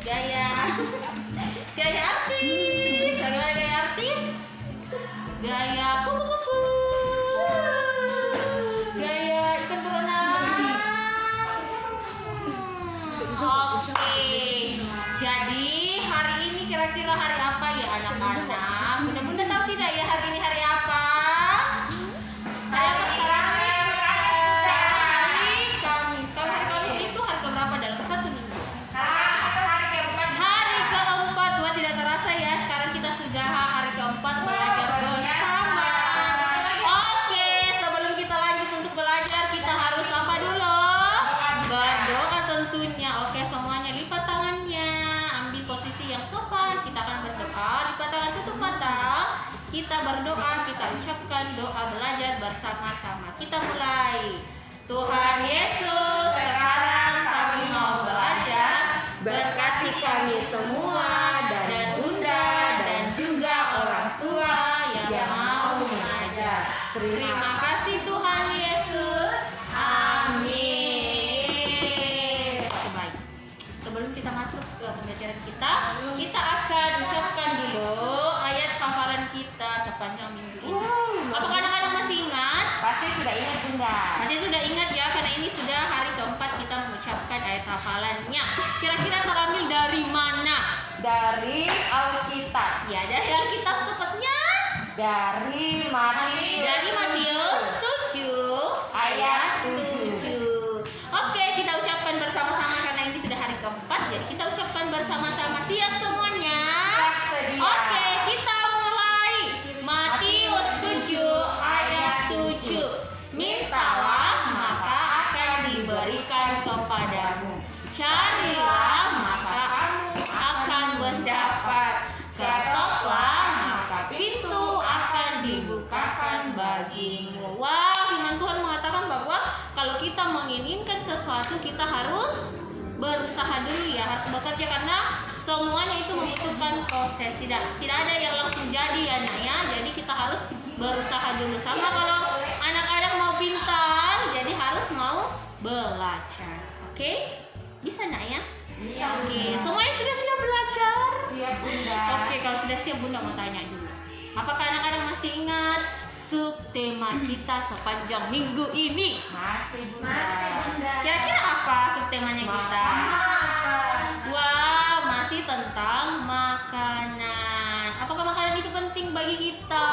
Gaya gaya artis. Bagaimana gaya artis? Gaya kupu-kupu. Gaya ikan berenang. Oke. Jadi hari ini kira-kira hari apa ya anak-anak? Bunda-bunda tahu tidak ya hari ini hari apa? Hari apa sekarang? Hari Kamis. Kalau hari Kamis itu hari keberapa dalam satu minggu? Hari keempat. Wah, tidak terasa ya. Sekarang kita sudah hari keempat belajar bersama. Oke, sebelum kita lanjut untuk belajar, kita harus apa dulu? Berdoa tentunya. Oke, semuanya lipat tangannya. Ambil posisi yang sopan. Kita akan berdoa. Lipat tangan, tutup mata. Kita berdoa, kita ucapkan doa belajar bersama-sama. Kita mulai. Tuhan Yesus, sekarang kami mau belajar. Berkati kami semua dan Bunda dan juga orang tua yang mau mengajar. Terima kasih Tuhan Yesus. Amin. Baik. Sebelum kita masuk ke pembelajaran kita akan ucapkan dulu ayat hafalan kita sepanjang minggu ini. Apakah anak-anak masih ingat? Pasti sudah ingat Bunda. Masih sudah ingat ya, karena ini sudah hari keempat kita mengucapkan ayat hafalannya. Kira-kira terambil dari mana? Dari Alkitab. Ya, dari Alkitab tepatnya Dari Matius. dari Matius 7 ayat 7. Oke, kita ucapkan bersama-sama karena ini sudah hari keempat. Jadi kita ucapkan bersama-sama. Siap semuanya? Siap sedia. Oke, kita mulai. Matius 7 ayat 7. Mintalah maka akan diberikan kepadamu. Carilah maka kamu akan mendapat. Ketoklah maka pintu akan dibukakan bagimu. Wah, firman Tuhan mengatakan bahwa kalau kita menginginkan sesuatu kita harus berusaha dulu ya, harus bekerja karena semuanya itu membutuhkan proses. Tidak ada yang langsung jadi ya nak ya. Jadi kita harus berusaha dulu. Sama kalau anak-anak mau pintar, jadi harus mau belajar. Oke? Bisa nak ya? Bisa, Oke, Bunda. semuanya sudah siap belajar? Siap Bunda. Oke, kalau sudah siap Bunda mau tanya dulu. Apakah anak-anak masih ingat subtema kita sepanjang minggu ini? Masih Bunda. Kira-kira apa subtemanya kita? Wow, masih tentang makanan. Apakah makanan itu penting bagi kita?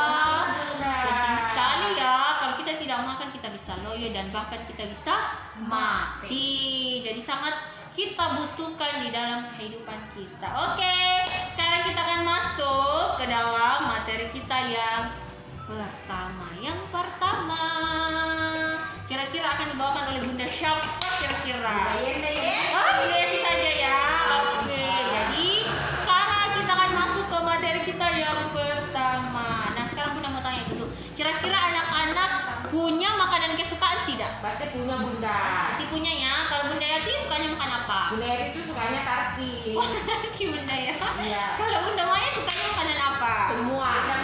Penting sekali ya. Kalau kita tidak makan kita bisa loyo dan bahkan kita bisa mati. Jadi sangat kita butuhkan di dalam kehidupan kita. Oke, sekarang kita akan masuk ke dalam materi kita yang pertama. Yang pertama, kira-kira akan dibawakan oleh Bunda siapa kira-kira? Oh, Bunda Yesi saja ya. Oke, jadi sekarang kita akan masuk ke materi kita yang pertama. Nah, sekarang Bunda mau tanya dulu. Kira-kira anak-anak punya makanan kesukaan tidak? Pasti punya Bunda. Pasti punya ya. Kalau Bunda Yati sukanya makan apa? Bunda Eris tuh sukanya tarki. Di Bunda ya. Iya. Kalau Bunda Maya sukanya makanan apa? Semua. Oh, Bunda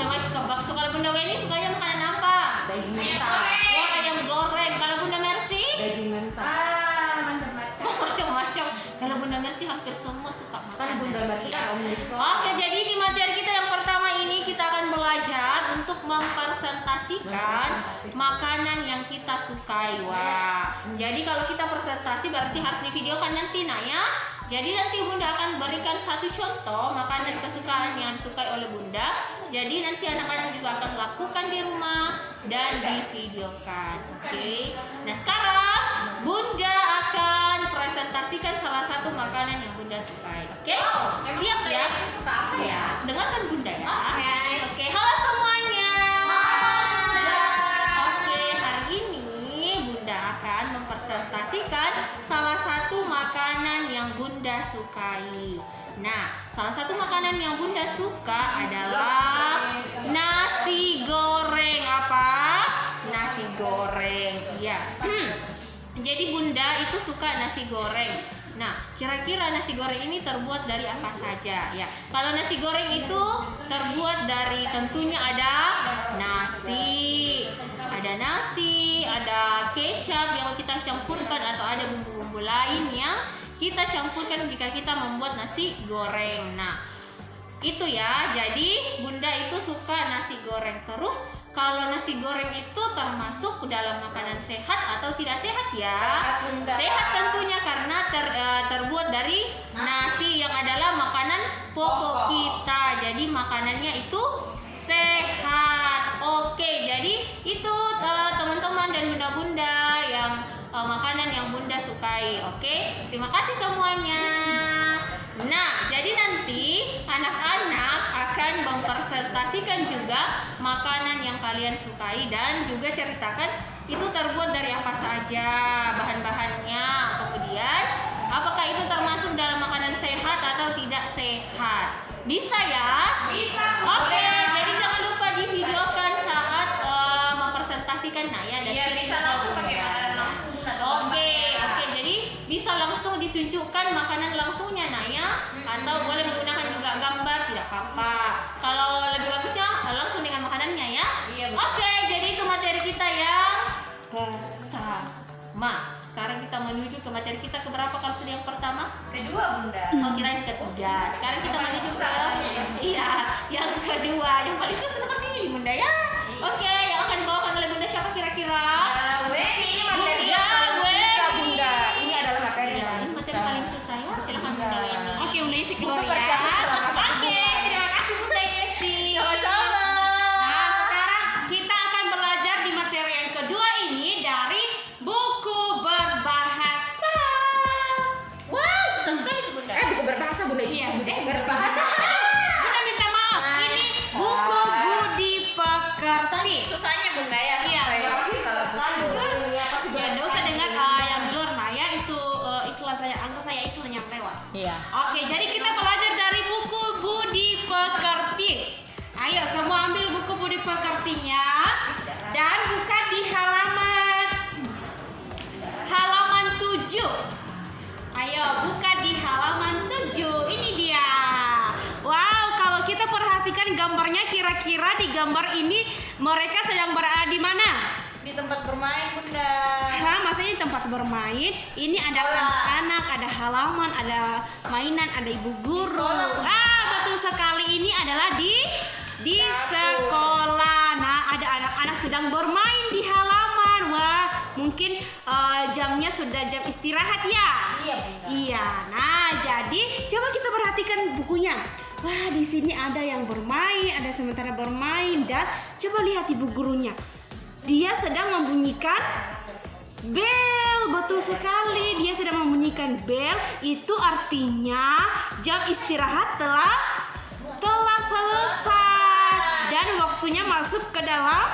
Maya suka bakso. Kalau Bunda Weni sukanya makanan apa? Daging mentah. Wah, ayam goreng. Kalau Bunda Mercy? Daging mentah. Macam-macam. Kalau Bunda Mercy hampir semua suka Kan makanan. Bunda Mercy kan omnivore. Oke, jadi di materi kita yang pertama ini kita akan belajar untuk mempresentasikan makanan yang kita sukai. Wah, jadi kalau kita presentasi berarti harus divideokan nanti nak ya. Jadi nanti Bunda akan berikan satu contoh makanan kesukaan yang disukai oleh Bunda. Jadi nanti anak-anak juga akan lakukan di rumah dan divideokan. Oke. Nah, sekarang Bunda akan presentasikan salah satu makanan yang Bunda sukai. Oke? Siap ya? Ya, dengarkan Bunda ya. Oke, halo semuanya. Oke, hari ini Bunda akan mempresentasikan salah satu makanan yang Bunda sukai. Nah, salah satu makanan yang Bunda suka adalah nasi goreng. Apa? Nasi goreng. Iya. Jadi Bunda itu suka nasi goreng. Nah, kira-kira nasi goreng ini terbuat dari apa saja ya? Kalau nasi goreng itu terbuat dari tentunya ada nasi, ada kecap yang kita campurkan atau ada bumbu-bumbu lain yang kita campurkan jika kita membuat nasi goreng. Nah, itu ya. Jadi Bunda itu suka nasi goreng. Terus kalau nasi goreng itu termasuk dalam makanan sehat atau tidak sehat ya? Sehat, Bunda. Sehat tentunya karena terbuat dari nasi yang adalah makanan pokok kita. Jadi makanannya itu sehat. Oke, jadi itu teman-teman dan bunda-bunda yang makanan yang Bunda sukai. Oke, terima kasih semuanya. Nah, jadi nanti anak-anak akan mempresentasikan juga makanan yang kalian sukai dan juga ceritakan itu terbuat dari apa saja bahan-bahannya. Kemudian apakah itu termasuk dalam makanan sehat atau tidak sehat? Bisa ya? Bisa. Oke, jadi jangan lupa divideokan saat mempresentasikan Naya dan Iya, kirim bisa ke langsung pakai Bunda. makanan langsung atau Oke, tempat. jadi bisa langsung ditunjukkan makanan langsungnya Naya atau boleh menggunakan juga gambar, tidak apa-apa. Kalau lebih bagusnya langsung dengan makanannya ya. Iya, Bu. Oke, jadi itu materi kita yang pertama. Sekarang kita menuju ke materi kita keberapa kalau sudah yang pertama? Kedua, Bunda. Oh, kirain ketiga. Sekarang kita Yang paling menuju susah ke katanya. iya, yang kedua. Yang paling susah sepertinya di Bunda ya. Oke, yang akan dibawakan oleh Bunda siapa kira-kira? Ini materi Bunda, yang paling susah, Wendy. Bunda. Ini adalah materi Ya, yang ini paling materi susah. paling susah ya. Silakan Bunda Bunda. Weni. Oke, Bunda Yesi keluar Untuk ya. persiapan selama satu Oke, bulan. terima kasih Bunda Yesi. Sama-sama. Nah, sekarang kita akan belajar di materi yang kedua ini dari buku berbahasa. Wow, susah sekali itu Bunda. Buku berbahasa, Bunda. Iya, berbahasa. Bunda minta maaf. Ini buku Budi Pekerti. Susahnya, Bunda ya. Iya, Sampai salah satu. Ya, nggak usah dengar yang di luar Naya itu iklan saya, anggap saya iklan yang lewat. Iya. Oke, jadi kita belajar dari buku Budi Pekerti. Ayo, semua ambil buku Budi Pekertinya dan buka di halaman 7. Ayo, buka di halaman 7. Ini dia. Wow, kalau kita perhatikan gambarnya, kira-kira di gambar ini mereka sedang berada di mana? Di tempat bermain, Bunda. Hah, maksudnya di tempat bermain. Ini ada Sekolah. anak-anak, ada halaman, ada mainan, ada ibu guru. sekolah. Betul sekali. Ini adalah di sekolah. Nah, ada anak-anak sedang bermain di halaman. Wah, mungkin jamnya sudah jam istirahat ya. Iya, Bunda. Iya. Nah, jadi coba kita perhatikan bukunya. Wah, di sini ada yang bermain, ada sementara bermain dan coba lihat ibu gurunya. Dia sedang membunyikan bel. Betul sekali, dia sedang membunyikan bel. Itu artinya jam istirahat telah selesai dan waktunya masuk ke dalam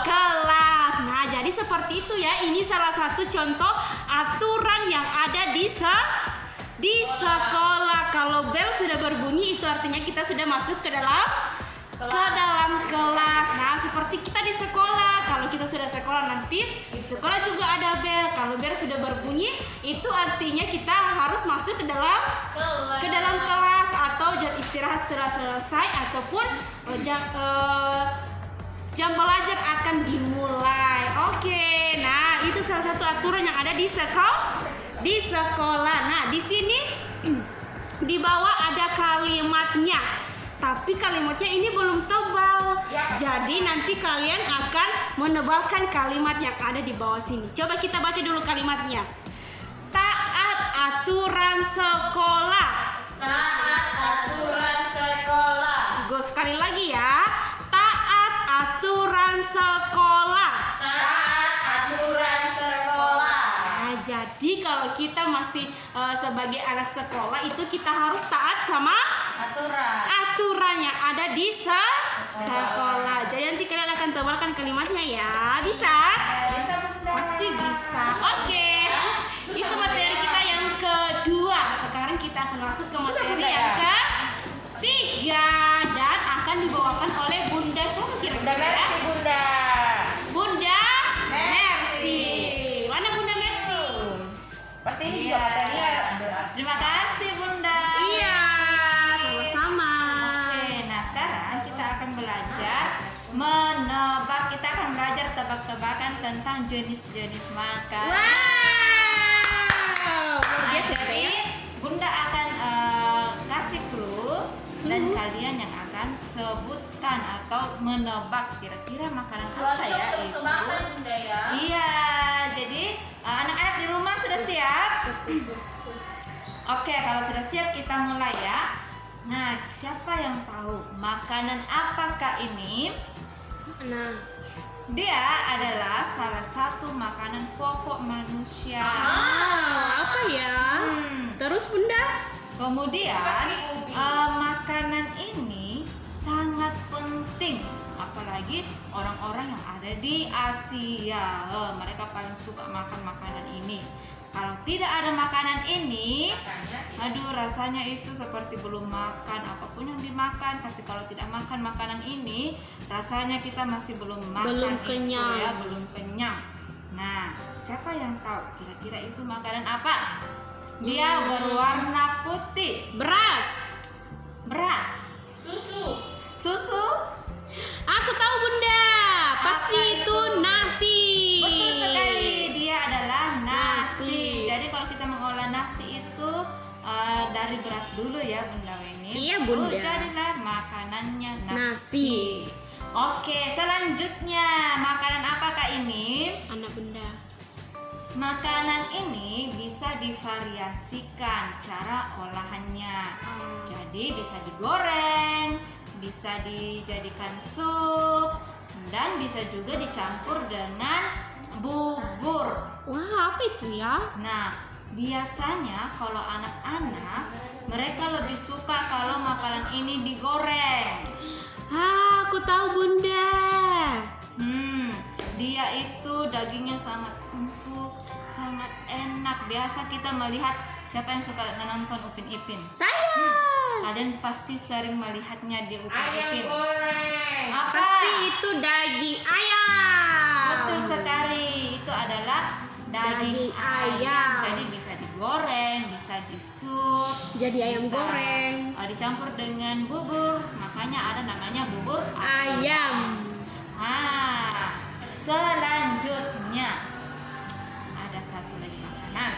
kelas. Nah, jadi seperti itu ya. Ini salah satu contoh aturan yang ada di sekolah. Kalau bel sudah berbunyi itu artinya kita sudah masuk ke dalam kelas. Nah, seperti kita di sekolah. Kalau kita sudah sekolah nanti di sekolah juga ada bel. Kalau bel sudah berbunyi itu artinya kita harus masuk ke dalam kelas atau jam istirahat setelah selesai ataupun jam belajar akan dimulai. Oke. Nah, itu salah satu aturan yang ada di sekolah. Nah, di sini di bawah ada kalimatnya. Tapi kalimatnya ini belum tebal. Jadi nanti kalian akan menebalkan kalimat yang ada di bawah sini. Coba kita baca dulu kalimatnya. Taat aturan sekolah. Taat aturan sekolah. Go sekali lagi ya. Taat aturan sekolah. Taat aturan sekolah. Nah, jadi kalau kita masih sebagai anak sekolah itu kita harus taat sama aturan yang ada di sekolah. Jadi nanti kalian akan tebalkan kalimatnya ya. Bisa? Bisa, Bunda. Pasti bisa. Oke. Itu materi kita yang kedua. Sekarang kita akan masuk ke materi Bunda, yang ya? ketiga dan akan dibawakan oleh Bunda siapa Bunda kira-kira? Mercy, Bunda. Bunda Mercy. Mercy. Mana Bunda Mercy? Pasti ini juga materinya. Terima kasih Bunda. Iya, sama-sama. Oke, nah sekarang kita akan belajar menebak. Kita akan belajar tebak-tebakan tentang jenis-jenis makanan. Wow. luar biasa Jadi ya. Bunda akan kasih clue dan kalian yang akan sebutkan atau menebak kira-kira makanan apa ya itu. Bunda ya. Iya, jadi anak-anak di rumah sudah siap? Oke, kalau sudah siap kita mulai ya. Nah, siapa yang tahu makanan apakah ini? Nah, Dia adalah salah satu makanan pokok manusia. apa ya? Terus Bunda? Kemudian Pasti ubi. makanan ini sangat penting, apalagi orang-orang yang ada di Asia. Mereka paling suka makan makanan ini. Kalau tidak ada makanan ini, rasanya itu seperti belum makan apapun yang dimakan. Tapi kalau tidak makan makanan ini, rasanya kita masih belum makan. Belum itu kenyang. ya, belum kenyang. Nah, siapa yang tahu kira-kira itu makanan apa? Dia berwarna putih. beras. Beras. Susu. Susu. Aku tahu Bunda. Pasti Apa itu itu? nasi. Betul sekali, dia adalah nasi. Nasi. Jadi kalau kita mengolah nasi itu dari beras dulu ya Bunda Weni. Iya, Baru Bunda. jadilah makanannya nasi. Nasi. Oke, selanjutnya makanan apakah ini? Anak Bunda. Makanan ini bisa divariasikan cara olahannya. Jadi bisa digoreng, bisa dijadikan sup, dan bisa juga dicampur dengan bubur. Wah, apa itu ya? Nah, biasanya kalau anak-anak mereka lebih suka kalau makanan ini digoreng. Aku tahu Bunda. Dia itu dagingnya sangat empuk, sangat enak. Biasa kita melihat siapa yang suka nonton Upin Ipin. Saya. Kalian pasti sering melihatnya di Upin Ayam Ipin. goreng. Apa? Pasti itu daging ayam. Betul sekali. Itu adalah daging Daging ayam. Jadi bisa digoreng, bisa disup. Jadi ayam bisa, goreng. dicampur dengan bubur. Makanya ada namanya bubur Ayam. Selanjutnya ada satu lagi makanan.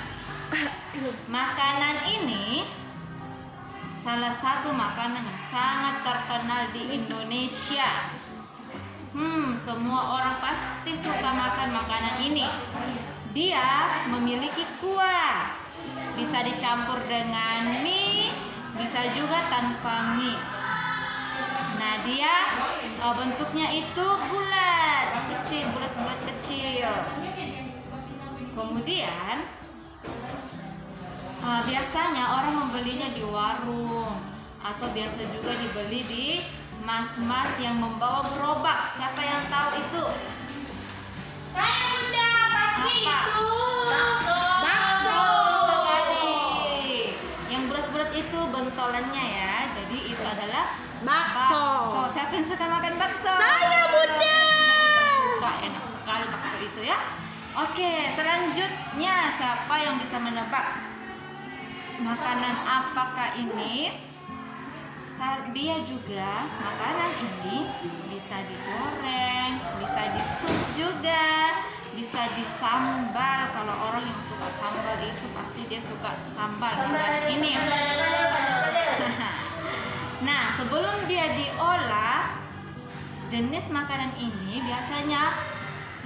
Makanan ini salah satu makanan yang sangat terkenal di Indonesia. Semua orang pasti suka makan makanan ini. Dia memiliki kuah. Bisa dicampur dengan mie, bisa juga tanpa mie. Nah, dia bentuknya itu bulat kecil. Kemudian biasanya orang membelinya di warung atau biasa juga dibeli di mas-mas yang membawa gerobak. Siapa yang tahu itu? Saya Bunda, pasti Apa? itu. Bakso. Betul sekali. Yang bulat-bulat itu bentolannya ya. Jadi itu adalah Bakso. Siapa yang suka makan bakso? Saya Bunda. Suka, enak sekali bakso itu ya. Oke, selanjutnya siapa yang bisa menebak makanan apakah ini? Dia juga makanan ini bisa digoreng, bisa disup juga, bisa disambal. Kalau orang yang suka sambal itu pasti dia suka sambal makanan ini. Nah, sebelum dia diolah, jenis makanan ini biasanya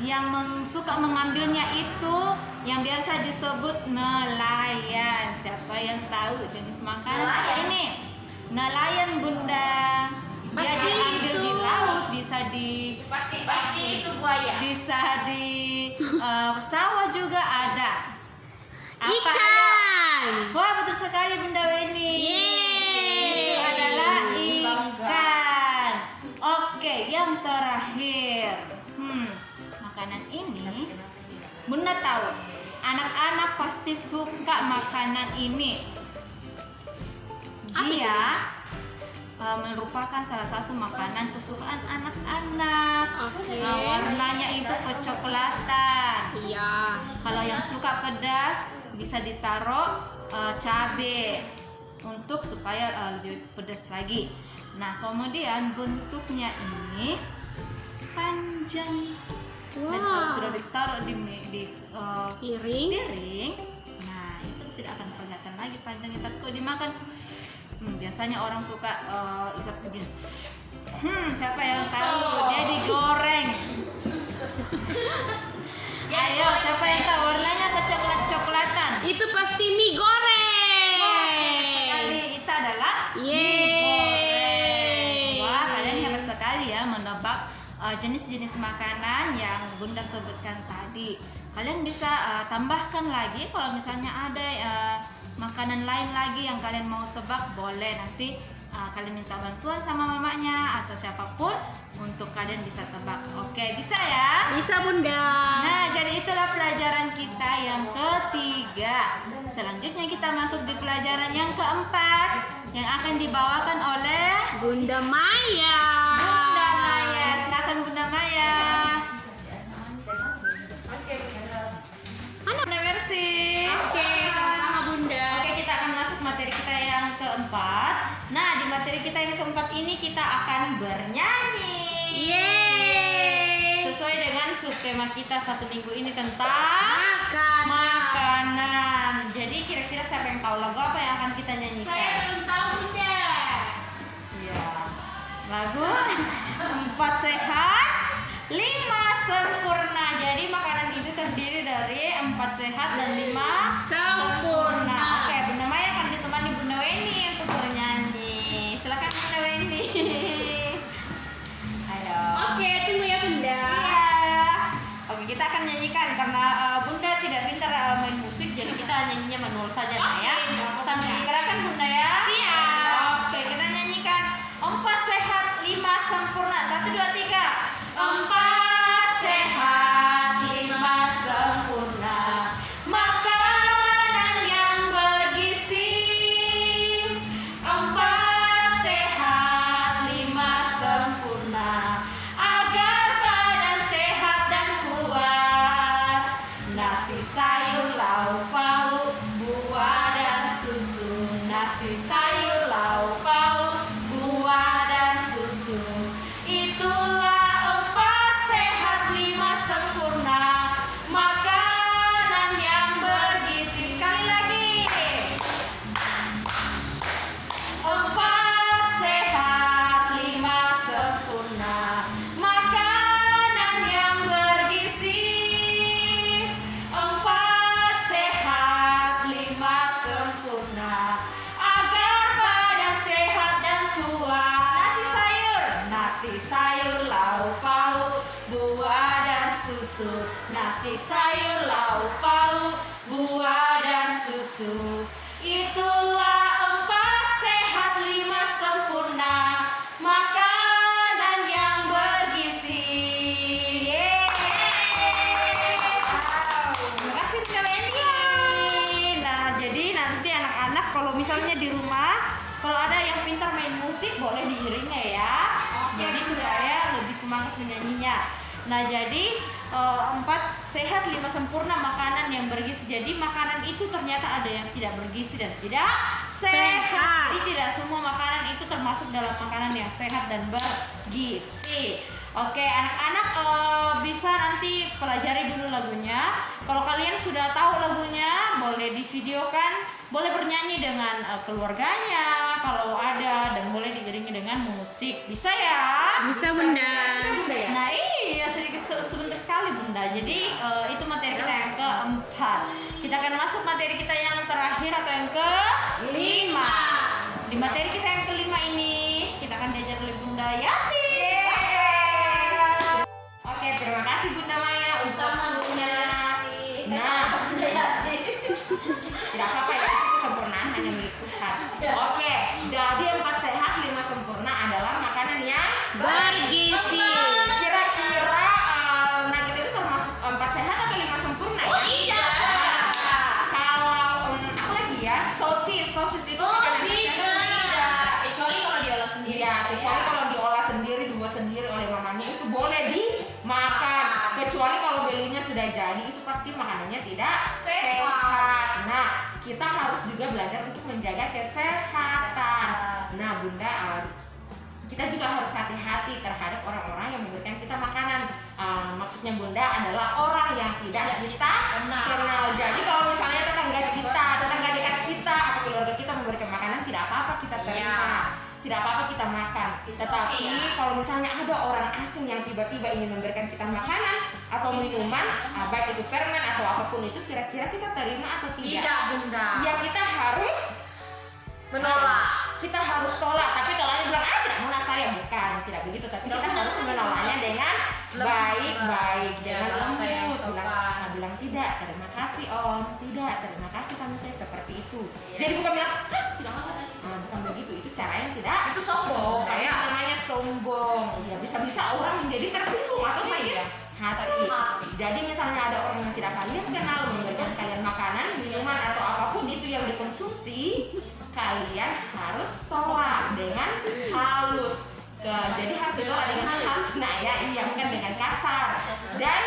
yang suka mengambilnya itu yang biasa disebut nelayan. Siapa yang tahu jenis makanan apa ini? Nelayan Bunda. Dia Pasti diambil itu. di laut, bisa di Pasti itu buaya. bisa di sawah juga ada. Apa ya? Ikan. Wah, betul sekali Bunda Weni. Yeay. Itu adalah Bangga. ikan. Oke, yang terakhir. Makanan ini Bunda tahu. Anak-anak pasti suka makanan ini. Dia merupakan salah satu makanan kesukaan anak-anak. Oke. Warnanya itu kecoklatan. Iya. Kalau yang suka pedas bisa ditaruh cabai untuk supaya lebih pedas lagi. Nah, kemudian bentuknya ini panjang. Dan kalau Wow. sudah ditaruh di Piring. piring, nah itu tidak akan kelihatan lagi panjangnya. Tapi kalau dimakan, biasanya orang suka isap begini. Siapa yang tahu? Dia digoreng. Ayo, siapa yang tahu warnanya kecoklat-coklatan? Itu pasti mie goreng. Sekali itu adalah Yeay. wah, kalian hebat sekali ya menebak jenis-jenis makanan yang Bunda sebutkan tadi. Kalian bisa tambahkan lagi kalau misalnya ada makanan lain lagi yang kalian mau tebak, boleh nanti kalian minta bantuan sama mamanya atau siapapun untuk kalian bisa tebak. Oke, bisa ya? Bisa Bunda. Nah, jadi itulah pelajaran kita yang ketiga. Selanjutnya kita masuk di pelajaran yang keempat yang akan dibawakan oleh Bunda Maya. Bunda Maya. Silakan Bunda Maya. Mana Bunda Mercy? Oke, sama Bunda. Oke, kita akan masuk materi kita yang keempat. Nah, di materi kita yang keempat ini kita akan bernyanyi. Yeay. Sesuai dengan subtema kita satu minggu ini tentang makanan. Jadi kira-kira siapa yang tahu lagu apa yang akan kita nyanyikan? Saya belum tahu Bunda. Iya. Lagu 4 sehat, 5 sempurna. Jadi makanan itu terdiri dari 4 sehat dan 5 sempurna. Oke, Bunda Maya akan ditemani Bunda Weni untuk bernyanyi. Silakan Bunda Weni. Ayo. Oke, tunggu ya Bunda. Iya. Oke, kita akan nyanyikan karena Bunda tidak pintar main musik, jadi kita nyanyinya manual saja Nah, ya. Sambil digerakkan Bunda ya. Siap. Oke, kita nyanyikan 4 sehat, 5 sempurna. 1 2 3. 4 sehat, 5 sempurna. Makanan yang bergizi. 4 sehat, 5 sempurna. Agar badan sehat dan kuat. Nasi, sayur, lauk pauk, buah dan susu. Nasi, sayur, lauk pauk, buah dan susu. Itulah 4 sehat, 5 sempurna. Makanan yang bergizi. Sekali lagi. 4 sehat, 5 sempurna. Makanan yang bergizi. 4 sehat, 5 sempurna. Agar badan sehat dan kuat. Nasi, sayur, lauk pauk, buah dan susu. Nasi, sayur, lauk pauk, buah dan susu. Itulah 4 sehat, 5 sempurna. Makanan yang bergizi. Yeay. Terima kasih Bunda Wendy. Nah, jadi nanti anak-anak kalau misalnya di rumah, kalau ada yang pintar main musik boleh diiringnya ya. Jadi supaya lebih semangat menyanyinya. Nah, jadi 4 sehat, 5 sempurna makanan yang bergizi. Jadi makanan itu ternyata ada yang tidak bergizi dan tidak sehat. Jadi tidak semua makanan itu termasuk dalam makanan yang sehat dan bergizi. Oke, anak-anak bisa nanti pelajari dulu lagunya. Kalau kalian sudah tahu lagunya, boleh divideokan, boleh bernyanyi dengan keluarganya kalau ada, dan boleh diiringi dengan musik. Bisa ya? Bisa Bunda. Nah iya, sebentar sekali Bunda. Jadi itu materi kita yang keempat. Kita akan masuk materi kita yang terakhir atau yang kelima. Di materi kita yang kelima ini kita akan diajar oleh Bunda Yati. Oke, terima kasih Bunda Maya untuk Bunda. Nah, Bunda Yati. tidak apa-apa ya, itu kesempurnaan hanya milik Tuhan. Oke, jadi 4 sehat, 5 sempurna adalah makanan yang Bergizi. Kira-kira nugget itu termasuk 4 sehat atau 5 sempurna ya? Tidak. Kalau apa lagi ya? Sosis itu Tidak. Kecuali kalau diolah sendiri. ya, kecuali kalau diolah sendiri, dibuat sendiri oleh mamanya itu boleh dimakan. Kecuali kalau belinya sudah jadi, itu pasti makanannya tidak sehat. Nah, kita harus juga belajar untuk menjaga kesehatan. Nah, Bunda, kita juga harus hati-hati terhadap orang-orang yang memberikan kita makanan. Maksudnya Bunda adalah orang yang tidak kita kenal. Jadi kalau misalnya tetangga kita terima. Tidak apa-apa kita makan. It's Tetapi okay, ya. kalau misalnya ada orang asing yang tiba-tiba ingin memberikan kita makanan atau minuman, baik itu permen atau apapun itu, kira-kira kita terima atau tidak? Tidak, Bunda. Ya kita harus Menolak. kita harus tolak. Tapi kalau dia bilang tidak mau saya, bukan, tidak begitu. Tapi kita harus menolaknya dengan baik-baik, dengan bahasa yang lembut. sopan. Bilang tidak, terima kasih om, tidak, terima kasih kamu teh, seperti itu. Iya. Jadi bukan bilang tidak mau tadi. Bukan begitu. Itu caranya tidak. Itu sombong. Kayak namanya sombong. Ya bisa-bisa orang menjadi tersinggung atau sakit hati. Jadi misalnya ada orang yang tidak kalian kenal memberikan kalian makanan, minuman atau apapun itu yang dikonsumsi, kalian harus tolak dengan halus. Jadi harus ditolak dengan halus, nah ya, iya, bukan dengan kasar. Dan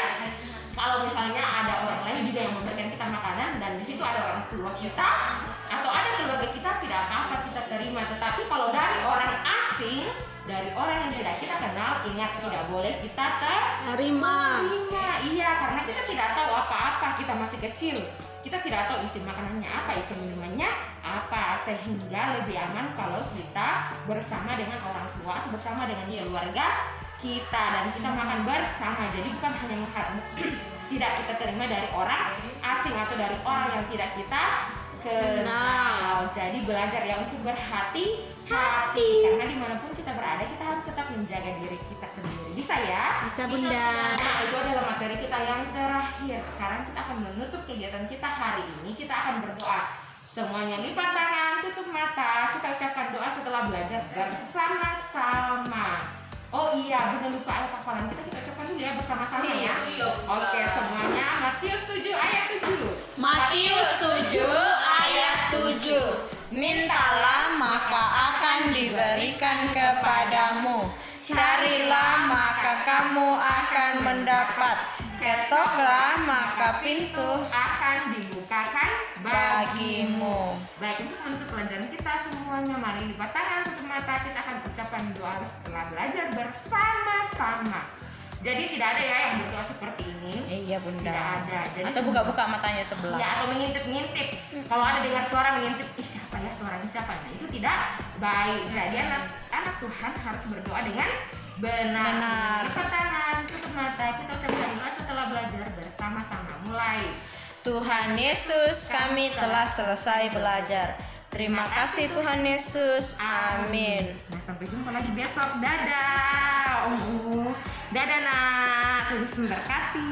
kalau misalnya ada orang lain juga yang memberikan kita makanan dan di situ ada orang tua kita atau ada keluarga kita, tidak apa-apa kita terima. Tetapi kalau dari orang asing, dari orang yang tidak kita kenal, ingat tidak boleh kita terima. Iya, karena kita tidak tahu apa-apa, kita masih kecil. Kita tidak tahu isi makanannya apa, isi minumannya apa, sehingga lebih aman kalau kita bersama dengan orang tua atau bersama dengan keluarga kita dan kita makan bersama. Jadi bukan hanya tidak kita terima dari orang asing atau dari orang yang tidak kita kenal. Jadi belajar ya untuk berhati-hati, karena dimanapun kita berada kita harus tetap menjaga diri kita sendiri. Bisa ya? Bisa Bunda. Nah, itu adalah materi kita yang terakhir. Sekarang kita akan menutup kegiatan kita hari ini. Kita akan berdoa. Semuanya lipat tangan, tutup mata. Kita ucapkan doa setelah belajar bersama-sama. Oh iya, Bunda lupa ayat hafalan kita ucapkan dulu ya bersama-sama ya. Oke, semuanya Matius 7 ayat 7. Matius 7 ayat 7. Mintalah maka akan diberikan kepadamu. Carilah maka kamu akan mendapat. Ketoklah maka pintu akan dibukakan bagimu. Baik, untuk menutup pelajaran kita semuanya, mari lipat tangan, tutup mata. Kita akan ucapkan doa setelah belajar bersama-sama. Jadi tidak ada ya yang berdoa seperti ini. Iya Bunda. Tidak ada. Jadi Atau buka-buka matanya sebelah. ya, atau mengintip-ngintip. Kalau ada dengar suara mengintip, siapa ya suaranya siapa? Nah, itu tidak baik. Jadi anak Tuhan harus berdoa dengan benar. Lipat tangan, tutup mata. Kita ucapkan doa setelah belajar bersama-sama. Mulai. Tuhan Yesus, kami telah selesai belajar. Terima kasih Tuhan Yesus. Amin. Nah, sampai jumpa lagi besok. Dadah. Dadah nak. Tuhan memberkati.